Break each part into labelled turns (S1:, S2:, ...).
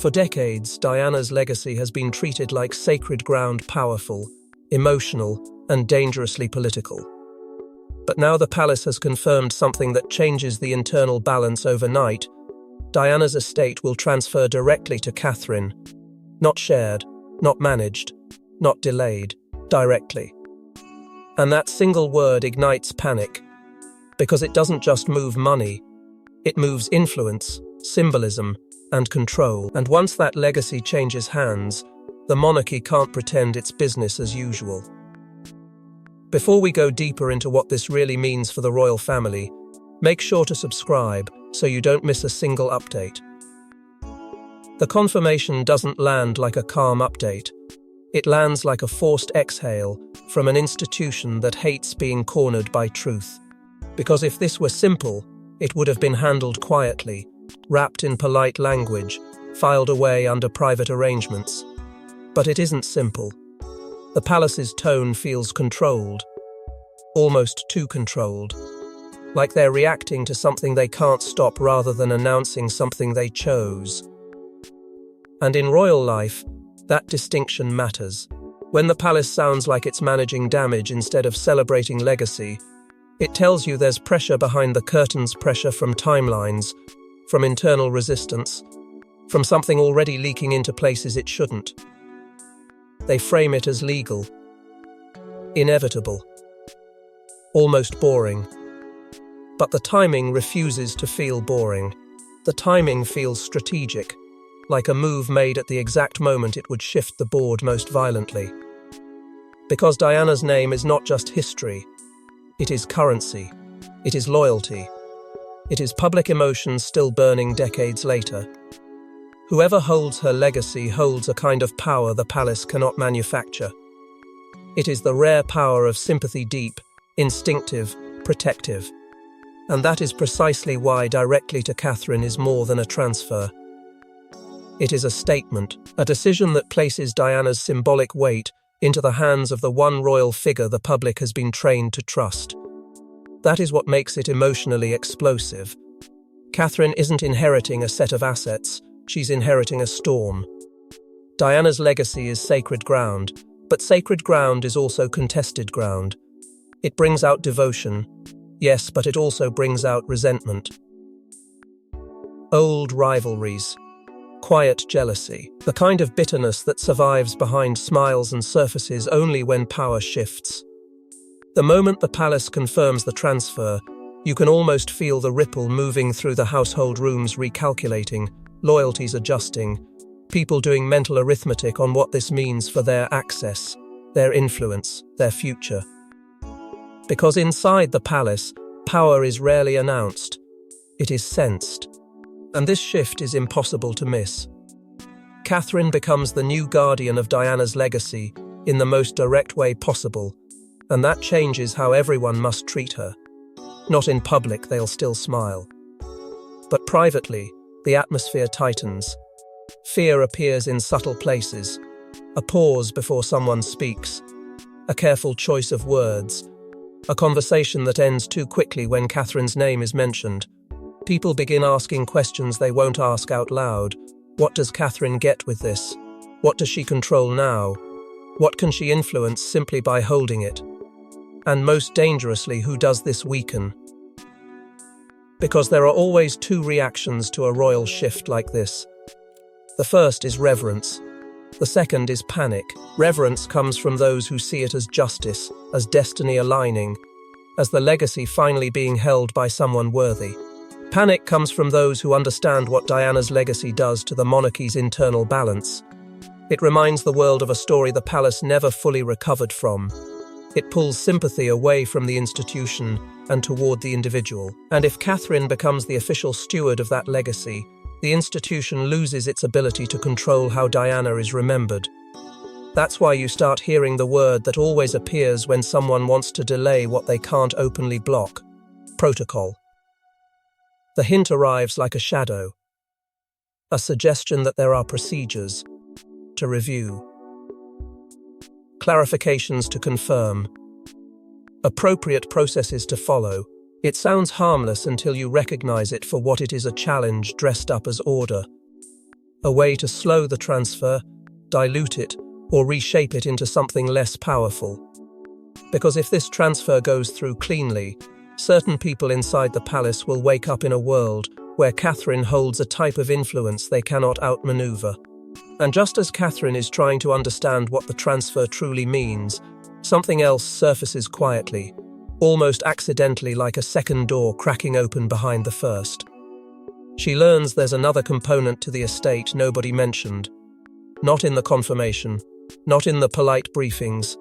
S1: For decades, Diana's legacy has been treated like sacred ground, powerful, emotional, and dangerously political. But now the palace has confirmed something that changes the internal balance overnight. Diana's estate will transfer directly to Catherine. Not shared, not managed, not delayed, directly. And that single word ignites panic, because it doesn't just move money, it moves influence, symbolism, and control. And once that legacy changes hands, the monarchy can't pretend it's business as usual. Before we go deeper into what this really means for the royal family, make sure to subscribe so you don't miss a single update. The confirmation doesn't land like a calm update. It lands like a forced exhale from an institution that hates being cornered by truth. Because if this were simple, it would have been handled quietly, wrapped in polite language, filed away under private arrangements. But it isn't simple. The palace's tone feels controlled, almost too controlled, like they're reacting to something they can't stop rather than announcing something they chose. And in royal life, that distinction matters. When the palace sounds like it's managing damage instead of celebrating legacy, it tells you there's pressure behind the curtains, pressure from timelines, from internal resistance, from something already leaking into places it shouldn't. They frame it as legal, inevitable, almost boring. But the timing refuses to feel boring. The timing feels strategic, like a move made at the exact moment it would shift the board most violently. Because Diana's name is not just history, it is currency, it is loyalty, it is public emotion still burning decades later. Whoever holds her legacy holds a kind of power the palace cannot manufacture. It is the rare power of sympathy, deep, instinctive, protective. And that is precisely why directly to Catherine is more than a transfer. It is a statement, a decision that places Diana's symbolic weight into the hands of the one royal figure the public has been trained to trust. That is what makes it emotionally explosive. Catherine isn't inheriting a set of assets, she's inheriting a storm. Diana's legacy is sacred ground, but sacred ground is also contested ground. It brings out devotion, yes, but it also brings out resentment. Old rivalries, quiet jealousy, the kind of bitterness that survives behind smiles and surfaces only when power shifts. The moment the palace confirms the transfer, you can almost feel the ripple moving through the household rooms, recalculating, loyalties adjusting, people doing mental arithmetic on what this means for their access, their influence, their future. Because inside the palace, power is rarely announced. It is sensed. And this shift is impossible to miss. Catherine becomes the new guardian of Diana's legacy in the most direct way possible, and that changes how everyone must treat her. Not in public, they'll still smile. But privately, the atmosphere tightens. Fear appears in subtle places. A pause before someone speaks. A careful choice of words. A conversation that ends too quickly when Catherine's name is mentioned. People begin asking questions they won't ask out loud. What does Catherine get with this? What does she control now? What can she influence simply by holding it? And most dangerously, who does this weaken? Because there are always two reactions to a royal shift like this. The first is reverence. The second is panic. Reverence comes from those who see it as justice, as destiny aligning, as the legacy finally being held by someone worthy. Panic comes from those who understand what Diana's legacy does to the monarchy's internal balance. It reminds the world of a story the palace never fully recovered from. It pulls sympathy away from the institution and toward the individual. And if Catherine becomes the official steward of that legacy, the institution loses its ability to control how Diana is remembered. That's why you start hearing the word that always appears when someone wants to delay what they can't openly block: protocol. The hint arrives like a shadow, a suggestion that there are procedures to review, clarifications to confirm, appropriate processes to follow. It sounds harmless until you recognize it for what it is: a challenge dressed up as order. a way to slow the transfer, dilute it, or reshape it into something less powerful. Because if this transfer goes through cleanly, certain people inside the palace will wake up in a world where Catherine holds a type of influence they cannot outmaneuver. And just as Catherine is trying to understand what the transfer truly means, something else surfaces quietly, almost accidentally, like a second door cracking open behind the first. She learns there's another component to the estate nobody mentioned. Not in the confirmation, not in the polite briefings,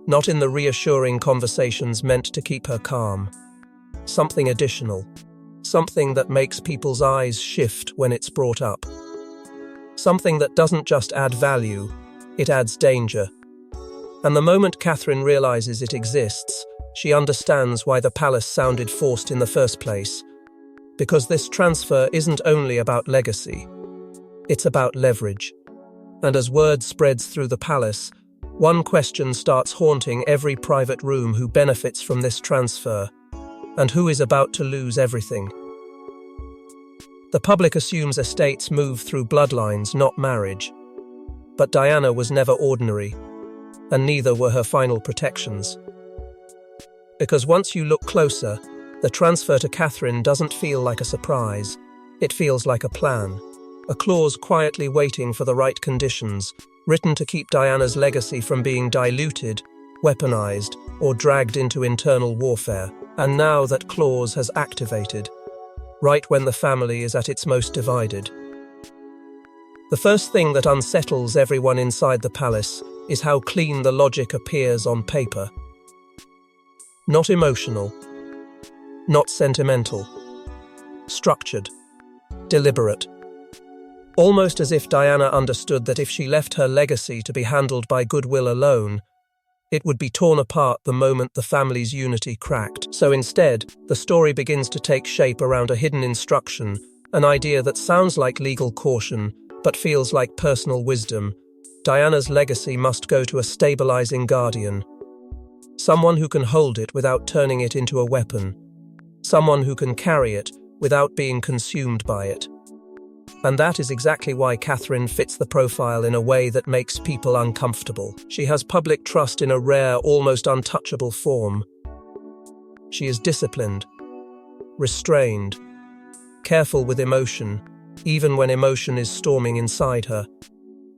S1: not in the reassuring conversations meant to keep her calm. Something additional. Something that makes people's eyes shift when it's brought up. Something that doesn't just add value, it adds danger. And the moment Catherine realizes it exists, she understands why the palace sounded forced in the first place. Because this transfer isn't only about legacy, it's about leverage. And as word spreads through the palace, one question starts haunting every private room: who benefits from this transfer, and who is about to lose everything. The public assumes estates move through bloodlines, not marriage. But Diana was never ordinary, and neither were her final protections. Because once you look closer, the transfer to Catherine doesn't feel like a surprise. It feels like a plan, a clause quietly waiting for the right conditions, written to keep Diana's legacy from being diluted, weaponized, or dragged into internal warfare. And now that clause has activated, right when the family is at its most divided. The first thing that unsettles everyone inside the palace is how clean the logic appears on paper. Not emotional, not sentimental, structured, deliberate. Almost as if Diana understood that if she left her legacy to be handled by goodwill alone, it would be torn apart the moment the family's unity cracked. So instead, the story begins to take shape around a hidden instruction, an idea that sounds like legal caution, but feels like personal wisdom. Diana's legacy must go to a stabilizing guardian. Someone who can hold it without turning it into a weapon. Someone who can carry it without being consumed by it. And that is exactly why Catherine fits the profile in a way that makes people uncomfortable. She has public trust in a rare, almost untouchable form. She is disciplined, restrained, careful with emotion, even when emotion is storming inside her.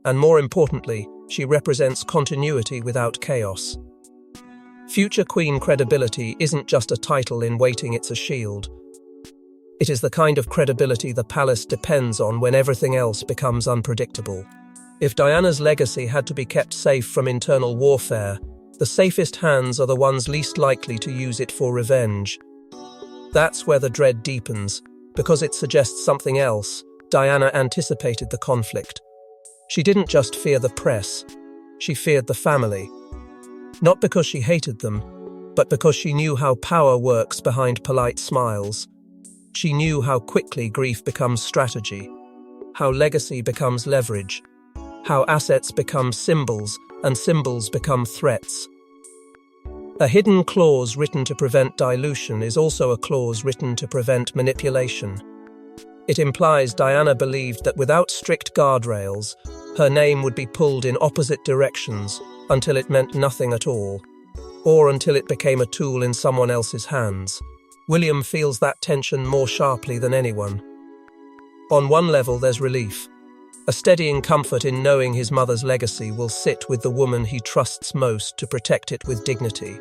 S1: And more importantly, she represents continuity without chaos. Future Queen credibility isn't just a title in waiting, it's a shield. It is the kind of credibility the palace depends on when everything else becomes unpredictable. If Diana's legacy had to be kept safe from internal warfare, the safest hands are the ones least likely to use it for revenge. That's where the dread deepens, because it suggests something else. Diana anticipated the conflict. She didn't just fear the press, she feared the family. Not because she hated them, but because she knew how power works behind polite smiles. She knew how quickly grief becomes strategy, how legacy becomes leverage, how assets become symbols and symbols become threats. A hidden clause written to prevent dilution is also a clause written to prevent manipulation. It implies Diana believed that without strict guardrails, her name would be pulled in opposite directions until it meant nothing at all, or until it became a tool in someone else's hands. William feels that tension more sharply than anyone. On one level, there's relief, a steadying comfort in knowing his mother's legacy will sit with the woman he trusts most to protect it with dignity.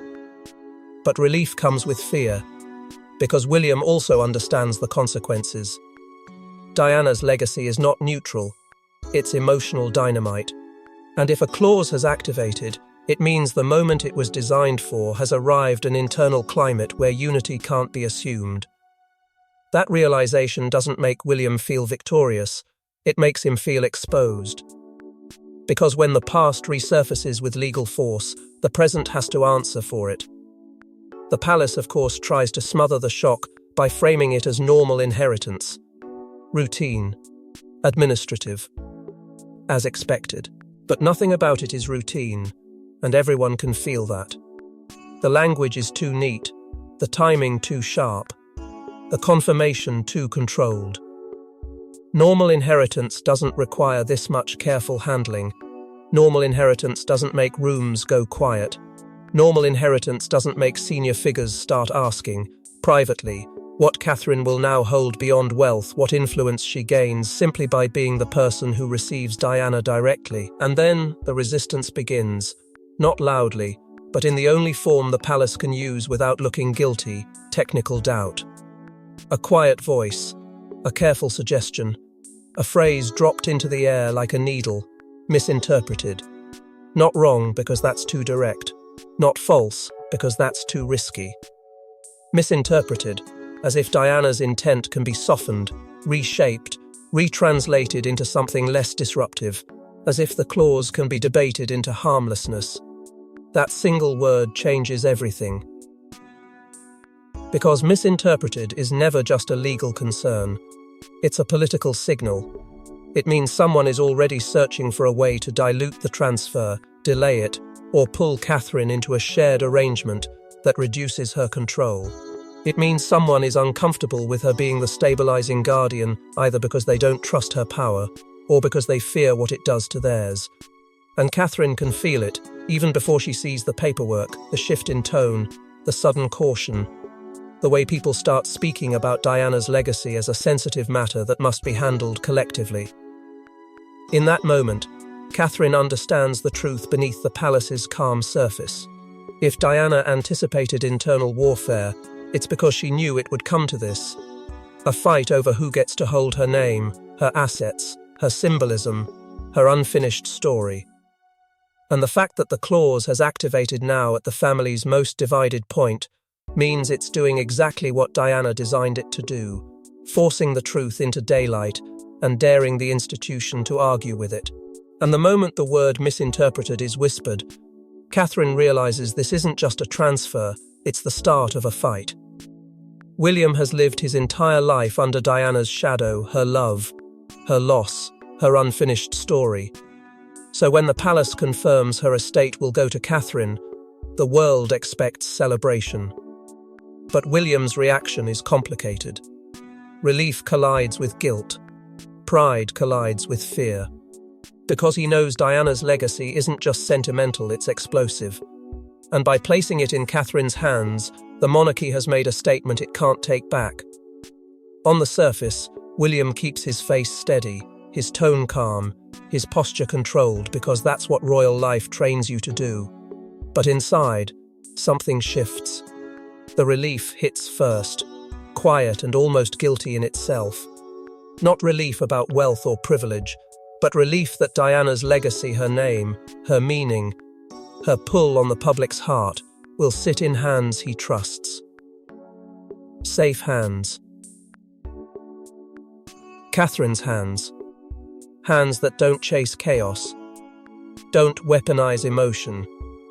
S1: But relief comes with fear, because William also understands the consequences. Diana's legacy is not neutral, it's emotional dynamite. And if a clause has activated, it means the moment it was designed for has arrived an internal climate where unity can't be assumed. That realization doesn't make William feel victorious, it makes him feel exposed. Because when the past resurfaces with legal force, the present has to answer for it. The palace, of course, tries to smother the shock by framing it as normal inheritance. Routine. Administrative. As expected. But nothing about it is routine, and everyone can feel that. The language is too neat, the timing too sharp, the confirmation too controlled. Normal inheritance doesn't require this much careful handling. Normal inheritance doesn't make rooms go quiet. Normal inheritance doesn't make senior figures start asking, privately, what Catherine will now hold beyond wealth, what influence she gains simply by being the person who receives Diana directly. And then the resistance begins, not loudly, but in the only form the palace can use without looking guilty, technical doubt. A quiet voice, a careful suggestion, a phrase dropped into the air like a needle, misinterpreted. Not wrong because that's too direct, not false because that's too risky. Misinterpreted, as if Diana's intent can be softened, reshaped, retranslated into something less disruptive, as if the clause can be debated into harmlessness. That single word changes everything. Because misinterpreted is never just a legal concern. It's a political signal. It means someone is already searching for a way to dilute the transfer, delay it, or pull Catherine into a shared arrangement that reduces her control. It means someone is uncomfortable with her being the stabilizing guardian, either because they don't trust her power, or because they fear what it does to theirs. And Catherine can feel it, even before she sees the paperwork, the shift in tone, the sudden caution, the way people start speaking about Diana's legacy as a sensitive matter that must be handled collectively. In that moment, Catherine understands the truth beneath the palace's calm surface. If Diana anticipated internal warfare, it's because she knew it would come to this. A fight over who gets to hold her name, her assets, her symbolism, her unfinished story. And the fact that the clause has activated now at the family's most divided point means it's doing exactly what Diana designed it to do, forcing the truth into daylight and daring the institution to argue with it. And the moment the word misinterpreted is whispered, Catherine realizes this isn't just a transfer, it's the start of a fight. William has lived his entire life under Diana's shadow, her love, her loss, her unfinished story. So when the palace confirms her estate will go to Catherine, the world expects celebration. But William's reaction is complicated. Relief collides with guilt. Pride collides with fear. Because he knows Diana's legacy isn't just sentimental, it's explosive. And by placing it in Catherine's hands, the monarchy has made a statement it can't take back. On the surface, William keeps his face steady, his tone calm, his posture controlled, because that's what royal life trains you to do. But inside, something shifts. The relief hits first, quiet and almost guilty in itself. Not relief about wealth or privilege, but relief that Diana's legacy, her name, her meaning, her pull on the public's heart, will sit in hands he trusts. Safe hands. Catherine's hands. Hands that don't chase chaos, don't weaponize emotion,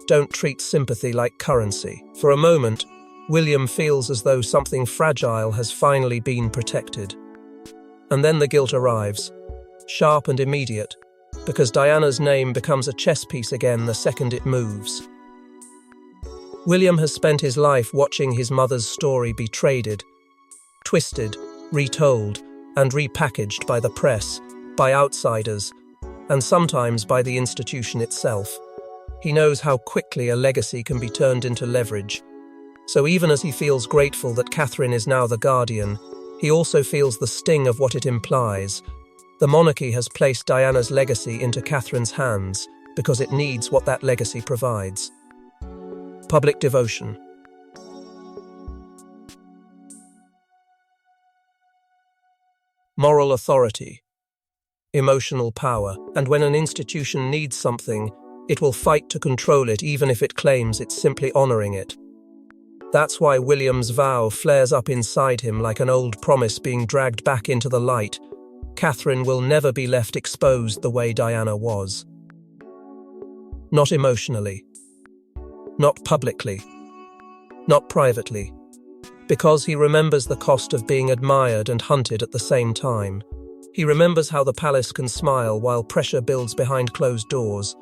S1: don't treat sympathy like currency. For a moment, William feels as though something fragile has finally been protected. And then the guilt arrives, sharp and immediate, because Diana's name becomes a chess piece again the second it moves. William has spent his life watching his mother's story be traded, twisted, retold, and repackaged by the press, by outsiders, and sometimes by the institution itself. He knows how quickly a legacy can be turned into leverage. So even as he feels grateful that Catherine is now the guardian, he also feels the sting of what it implies. The monarchy has placed Diana's legacy into Catherine's hands because it needs what that legacy provides. Public devotion. Moral authority. Emotional power. And when an institution needs something, it will fight to control it even if it claims it's simply honoring it. That's why William's vow flares up inside him like an old promise being dragged back into the light. Catherine will never be left exposed the way Diana was. Not emotionally. Not publicly. Not privately. Because he remembers the cost of being admired and hunted at the same time. He remembers how the palace can smile while pressure builds behind closed doors.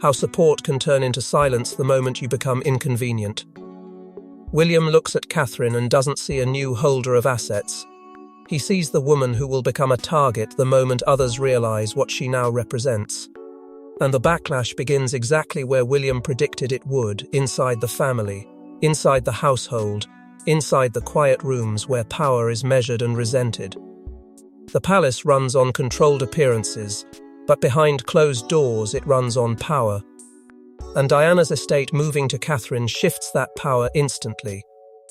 S1: How support can turn into silence the moment you become inconvenient. William looks at Catherine and doesn't see a new holder of assets. He sees the woman who will become a target the moment others realize what she now represents. And the backlash begins exactly where William predicted it would, inside the family, inside the household, inside the quiet rooms where power is measured and resented. The palace runs on controlled appearances, but behind closed doors it runs on power. And Diana's estate moving to Catherine shifts that power instantly,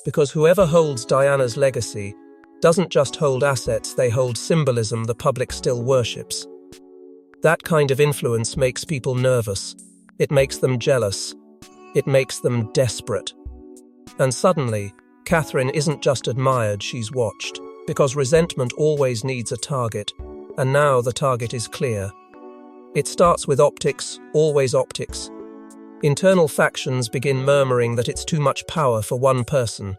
S1: because whoever holds Diana's legacy doesn't just hold assets, they hold symbolism the public still worships. That kind of influence makes people nervous. It makes them jealous. It makes them desperate. And suddenly, Catherine isn't just admired, she's watched, because resentment always needs a target, and now the target is clear. It starts with optics, always optics. Internal factions begin murmuring that it's too much power for one person,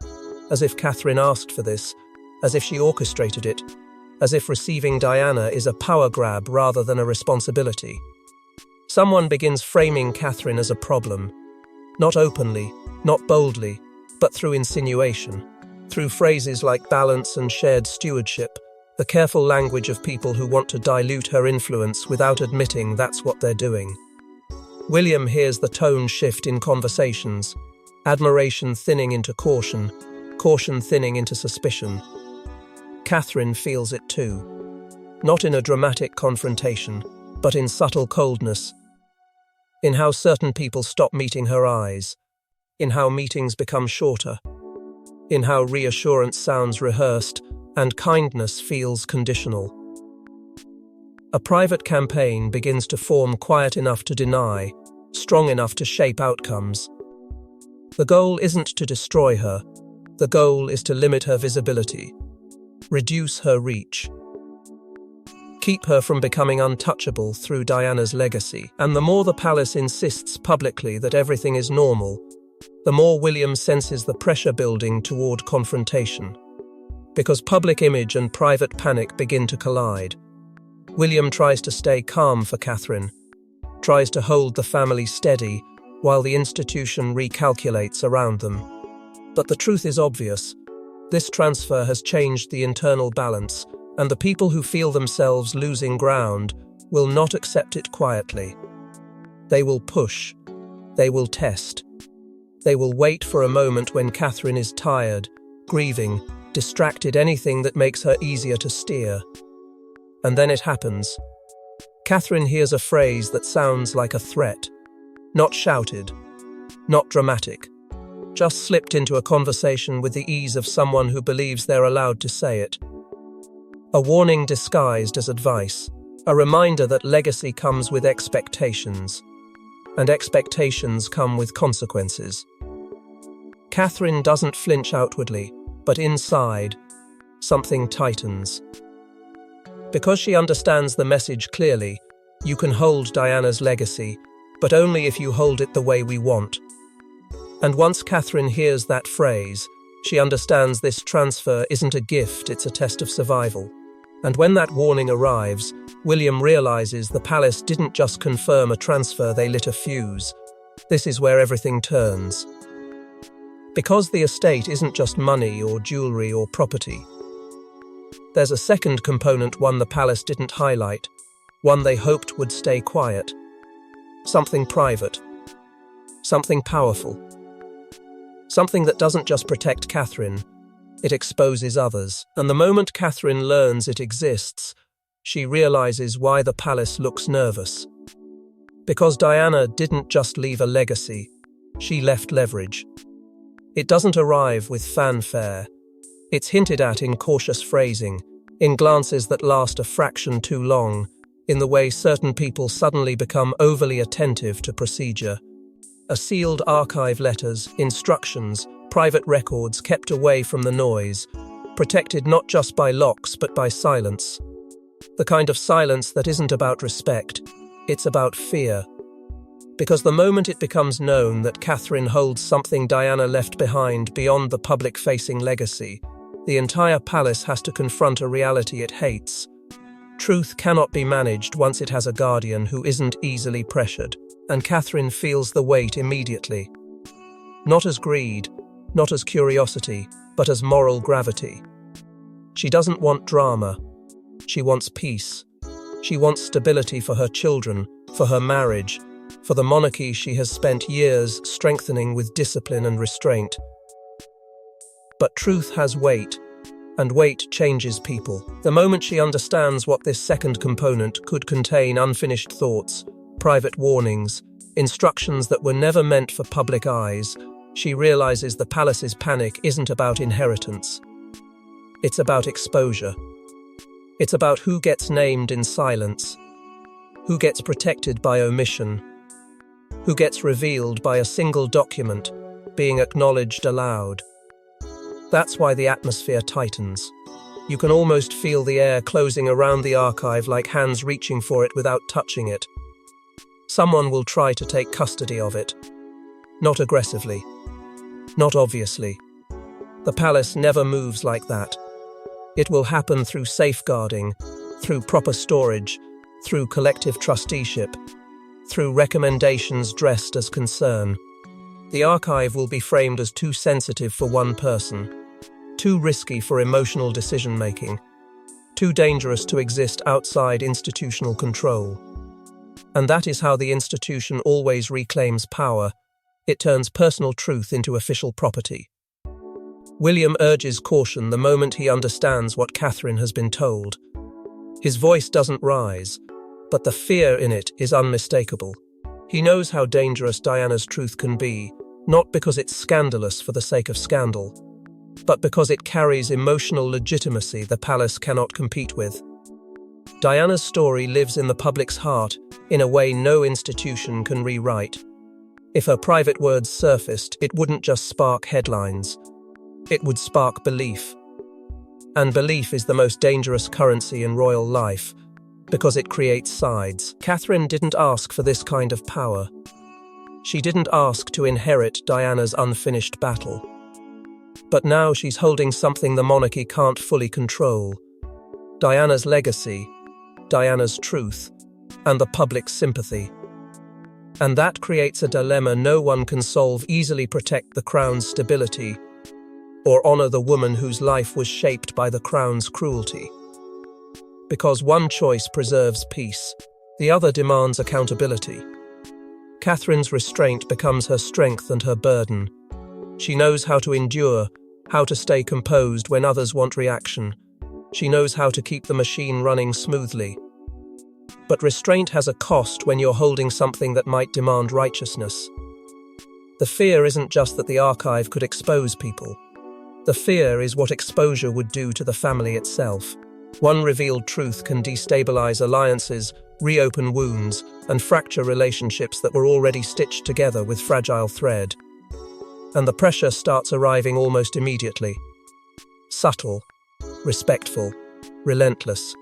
S1: as if Catherine asked for this, as if she orchestrated it, as if receiving Diana is a power grab rather than a responsibility. Someone begins framing Catherine as a problem, not openly, not boldly, but through insinuation, through phrases like balance and shared stewardship, the careful language of people who want to dilute her influence without admitting that's what they're doing. William hears the tone shift in conversations, admiration thinning into caution, caution thinning into suspicion. Catherine feels it too, not in a dramatic confrontation, but in subtle coldness, in how certain people stop meeting her eyes, in how meetings become shorter, in how reassurance sounds rehearsed and kindness feels conditional. A private campaign begins to form quiet enough to deny, strong enough to shape outcomes. The goal isn't to destroy her, the goal is to limit her visibility, reduce her reach, keep her from becoming untouchable through Diana's legacy. And the more the palace insists publicly that everything is normal, the more William senses the pressure building toward confrontation. Because public image and private panic begin to collide. William tries to stay calm for Catherine, tries to hold the family steady while the institution recalculates around them. But the truth is obvious. This transfer has changed the internal balance, and the people who feel themselves losing ground will not accept it quietly. They will push. They will test. They will wait for a moment when Catherine is tired, grieving, distracted, anything that makes her easier to steer. And then it happens. Catherine hears a phrase that sounds like a threat. Not shouted, not dramatic, just slipped into a conversation with the ease of someone who believes they're allowed to say it. A warning disguised as advice, a reminder that legacy comes with expectations, and expectations come with consequences. Catherine doesn't flinch outwardly, but inside, something tightens. Because she understands the message clearly, you can hold Diana's legacy, but only if you hold it the way we want. And once Catherine hears that phrase, she understands this transfer isn't a gift, it's a test of survival. And when that warning arrives, William realizes the palace didn't just confirm a transfer, they lit a fuse. This is where everything turns. Because the estate isn't just money or jewelry or property. There's a second component, one the palace didn't highlight, one they hoped would stay quiet. Something private. Something powerful. Something that doesn't just protect Catherine, it exposes others. And the moment Catherine learns it exists, she realizes why the palace looks nervous. Because Diana didn't just leave a legacy, she left leverage. It doesn't arrive with fanfare. It's hinted at in cautious phrasing, in glances that last a fraction too long, in the way certain people suddenly become overly attentive to procedure. A sealed archive, letters, instructions, private records kept away from the noise, protected not just by locks but by silence. The kind of silence that isn't about respect, it's about fear. Because the moment it becomes known that Catherine holds something Diana left behind beyond the public-facing legacy, the entire palace has to confront a reality it hates. Truth cannot be managed once it has a guardian who isn't easily pressured, and Catherine feels the weight immediately. Not as greed, not as curiosity, but as moral gravity. She doesn't want drama. She wants peace. She wants stability for her children, for her marriage, for the monarchy she has spent years strengthening with discipline and restraint. But truth has weight, and weight changes people. The moment she understands what this second component could contain, unfinished thoughts, private warnings, instructions that were never meant for public eyes, she realizes the palace's panic isn't about inheritance. It's about exposure. It's about who gets named in silence, who gets protected by omission, who gets revealed by a single document being acknowledged aloud. That's why the atmosphere tightens. You can almost feel the air closing around the archive, like hands reaching for it without touching it. Someone will try to take custody of it. Not aggressively. Not obviously. The palace never moves like that. It will happen through safeguarding, through proper storage, through collective trusteeship, through recommendations dressed as concern. The archive will be framed as too sensitive for one person, too risky for emotional decision-making, too dangerous to exist outside institutional control. And that is how the institution always reclaims power. It turns personal truth into official property. William urges caution the moment he understands what Catherine has been told. His voice doesn't rise, but the fear in it is unmistakable. He knows how dangerous Diana's truth can be, not because it's scandalous for the sake of scandal, but because it carries emotional legitimacy the palace cannot compete with. Diana's story lives in the public's heart in a way no institution can rewrite. If her private words surfaced, it wouldn't just spark headlines. It would spark belief. And belief is the most dangerous currency in royal life, because it creates sides. Catherine didn't ask for this kind of power. She didn't ask to inherit Diana's unfinished battle. But now she's holding something the monarchy can't fully control. Diana's legacy, Diana's truth, and the public's sympathy. And that creates a dilemma no one can solve: easily protect the crown's stability, or honor the woman whose life was shaped by the crown's cruelty. Because one choice preserves peace, the other demands accountability. Catherine's restraint becomes her strength and her burden. She knows how to endure, how to stay composed when others want reaction. She knows how to keep the machine running smoothly. But restraint has a cost when you're holding something that might demand righteousness. The fear isn't just that the archive could expose people. The fear is what exposure would do to the family itself. One revealed truth can destabilize alliances, reopen wounds, and fracture relationships that were already stitched together with fragile thread. And the pressure starts arriving almost immediately. Subtle, respectful, relentless.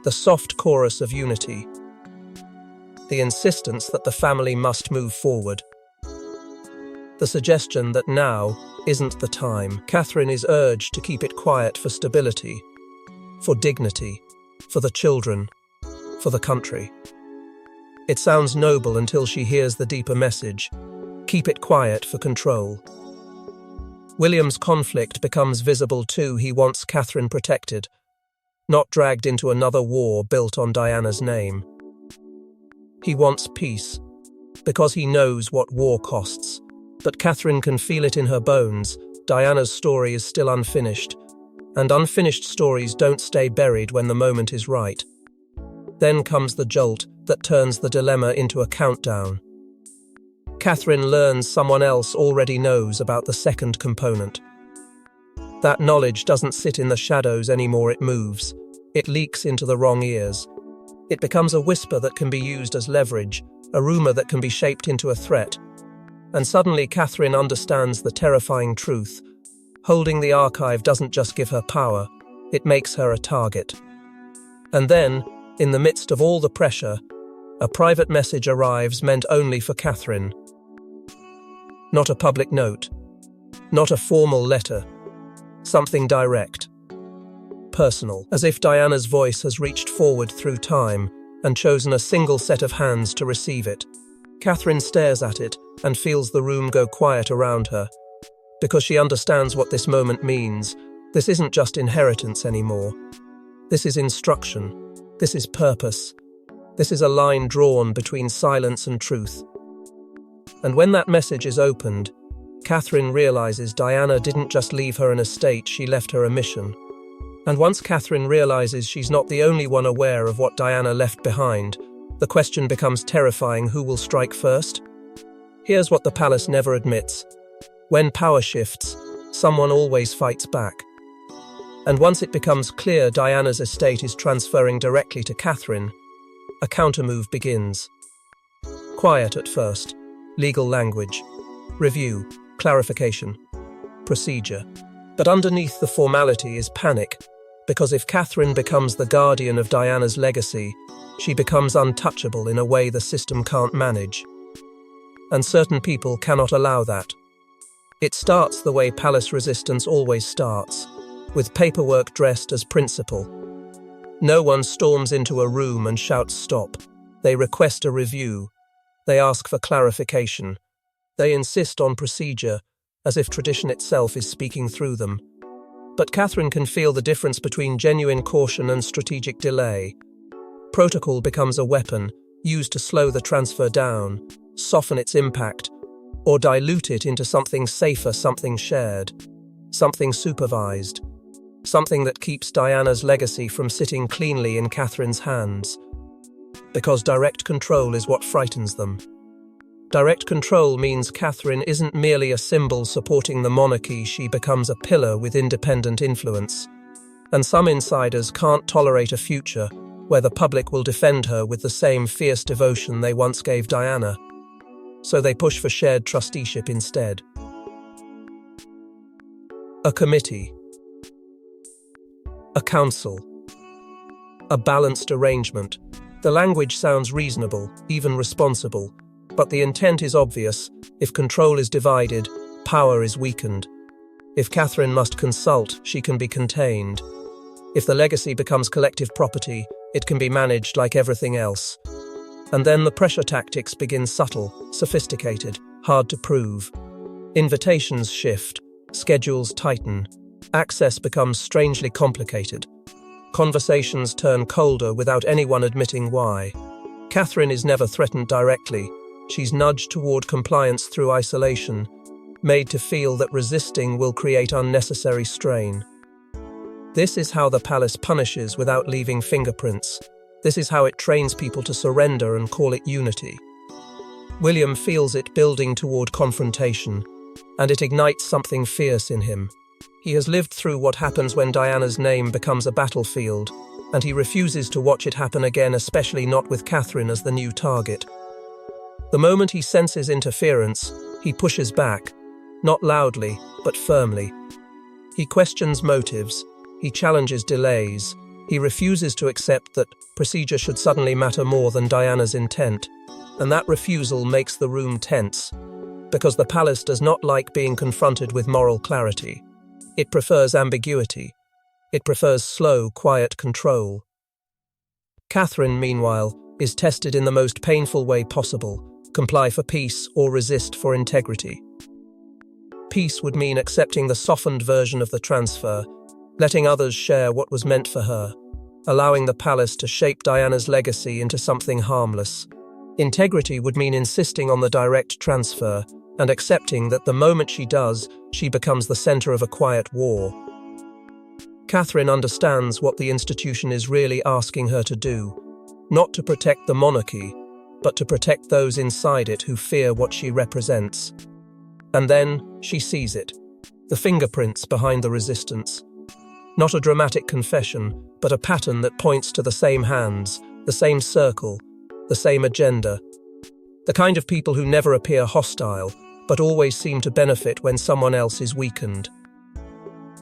S1: The soft chorus of unity. The insistence that the family must move forward. The suggestion that now isn't the time. Catherine is urged to keep it quiet for stability, for dignity, for the children, for the country. It sounds noble until she hears the deeper message: keep it quiet for control. William's conflict becomes visible too. He wants Catherine protected, not dragged into another war built on Diana's name. He wants peace, because he knows what war costs. But Catherine can feel it in her bones. Diana's story is still unfinished, and unfinished stories don't stay buried when the moment is right. Then comes the jolt that turns the dilemma into a countdown. Catherine learns someone else already knows about the second component. That knowledge doesn't sit in the shadows anymore, it moves. It leaks into the wrong ears. It becomes a whisper that can be used as leverage, a rumor that can be shaped into a threat. And suddenly Catherine understands the terrifying truth. Holding the archive doesn't just give her power, it makes her a target. And then, in the midst of all the pressure, a private message arrives meant only for Catherine. Not a public note, not a formal letter, something direct, personal, as if Diana's voice has reached forward through time and chosen a single set of hands to receive it. Catherine stares at it and feels the room go quiet around her, because she understands what this moment means. This isn't just inheritance anymore. This is instruction. This is purpose. This is a line drawn between silence and truth. And when that message is opened, Catherine realizes Diana didn't just leave her an estate, she left her a mission. And once Catherine realizes she's not the only one aware of what Diana left behind, the question becomes terrifying: who will strike first? Here's what the palace never admits. When power shifts, someone always fights back. And once it becomes clear Diana's estate is transferring directly to Catherine, a countermove begins. Quiet at first. Legal language. Review. Clarification. Procedure. But underneath the formality is panic, because if Catherine becomes the guardian of Diana's legacy, she becomes untouchable in a way the system can't manage. And certain people cannot allow that. It starts the way palace resistance always starts, with paperwork dressed as principle. No one storms into a room and shouts stop. They request a review. They ask for clarification. They insist on procedure, as if tradition itself is speaking through them. But Catherine can feel the difference between genuine caution and strategic delay. Protocol becomes a weapon, used to slow the transfer down, soften its impact, or dilute it into something safer, something shared, something supervised, something that keeps Diana's legacy from sitting cleanly in Catherine's hands. Because direct control is what frightens them. Direct control means Catherine isn't merely a symbol supporting the monarchy, she becomes a pillar with independent influence. And some insiders can't tolerate a future where the public will defend her with the same fierce devotion they once gave Diana. So they push for shared trusteeship instead. A committee. A council. A balanced arrangement. The language sounds reasonable, even responsible, but the intent is obvious. If control is divided, power is weakened. If Catherine must consult, she can be contained. If the legacy becomes collective property, it can be managed like everything else. And then the pressure tactics begin, subtle, sophisticated, hard to prove. Invitations shift, schedules tighten, access becomes strangely complicated. Conversations turn colder without anyone admitting why. Catherine is never threatened directly. She's nudged toward compliance through isolation, made to feel that resisting will create unnecessary strain. This is how the palace punishes without leaving fingerprints. This is how it trains people to surrender and call it unity. William feels it building toward confrontation, and it ignites something fierce in him. He has lived through what happens when Diana's name becomes a battlefield, and he refuses to watch it happen again, especially not with Catherine as the new target. The moment he senses interference, he pushes back, not loudly, but firmly. He questions motives, he challenges delays, he refuses to accept that procedure should suddenly matter more than Diana's intent, and that refusal makes the room tense, because the palace does not like being confronted with moral clarity. It prefers ambiguity. It prefers slow, quiet control. Catherine, meanwhile, is tested in the most painful way possible: comply for peace or resist for integrity. Peace would mean accepting the softened version of the transfer, letting others share what was meant for her, allowing the palace to shape Diana's legacy into something harmless. Integrity would mean insisting on the direct transfer and accepting that the moment she does, she becomes the center of a quiet war. Catherine understands what the institution is really asking her to do, not to protect the monarchy, but to protect those inside it who fear what she represents. And then she sees it, the fingerprints behind the resistance. Not a dramatic confession, but a pattern that points to the same hands, the same circle, the same agenda. The kind of people who never appear hostile, but always seem to benefit when someone else is weakened.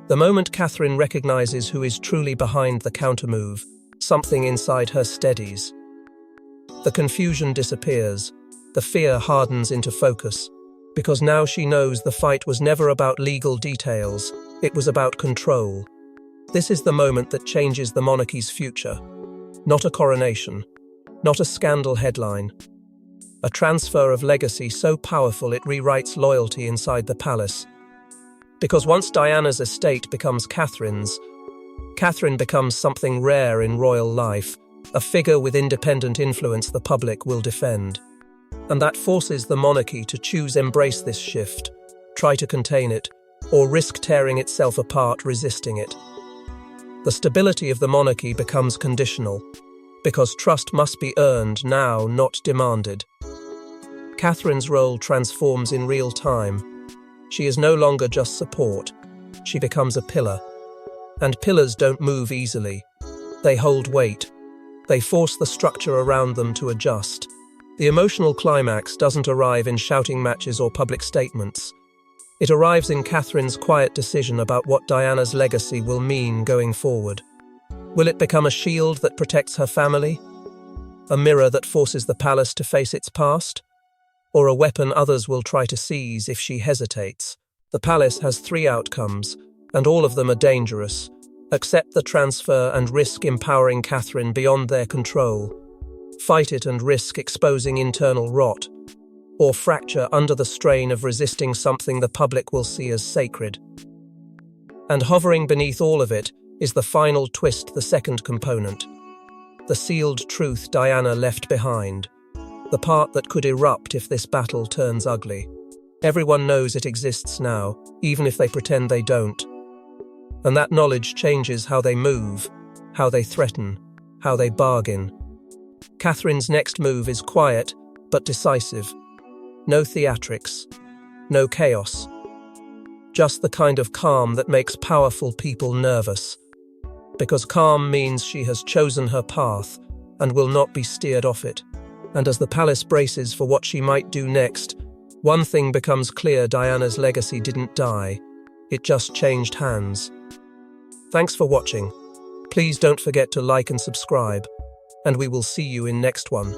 S1: The moment Catherine recognizes who is truly behind the countermove, something inside her steadies. The confusion disappears, the fear hardens into focus, because now she knows the fight was never about legal details, it was about control. This is the moment that changes the monarchy's future. Not a coronation, not a scandal headline. A transfer of legacy so powerful it rewrites loyalty inside the palace. Because once Diana's estate becomes Catherine's, Catherine becomes something rare in royal life, a figure with independent influence the public will defend. And that forces the monarchy to embrace this shift, try to contain it, or risk tearing itself apart resisting it. The stability of the monarchy becomes conditional, because trust must be earned now, not demanded. Catherine's role transforms in real time. She is no longer just support, she becomes a pillar. And pillars don't move easily. They hold weight. They force the structure around them to adjust. The emotional climax doesn't arrive in shouting matches or public statements. It arrives in Catherine's quiet decision about what Diana's legacy will mean going forward. Will it become a shield that protects her family? A mirror that forces the palace to face its past? Or a weapon others will try to seize if she hesitates? The palace has 3 outcomes, and all of them are dangerous. Accept the transfer and risk empowering Catherine beyond their control. Fight it and risk exposing internal rot. Or fracture under the strain of resisting something the public will see as sacred. And hovering beneath all of it is the final twist, the second component. The sealed truth Diana left behind. The part that could erupt if this battle turns ugly. Everyone knows it exists now, even if they pretend they don't. And that knowledge changes how they move, how they threaten, how they bargain. Catherine's next move is quiet, but decisive. No theatrics, no chaos. Just the kind of calm that makes powerful people nervous. Because calm means she has chosen her path and will not be steered off it. And as the palace braces for what she might do next, one thing becomes clear: Diana's legacy didn't die. It just changed hands. Thanks for watching. Please don't forget to like and subscribe, and we will see you in next one.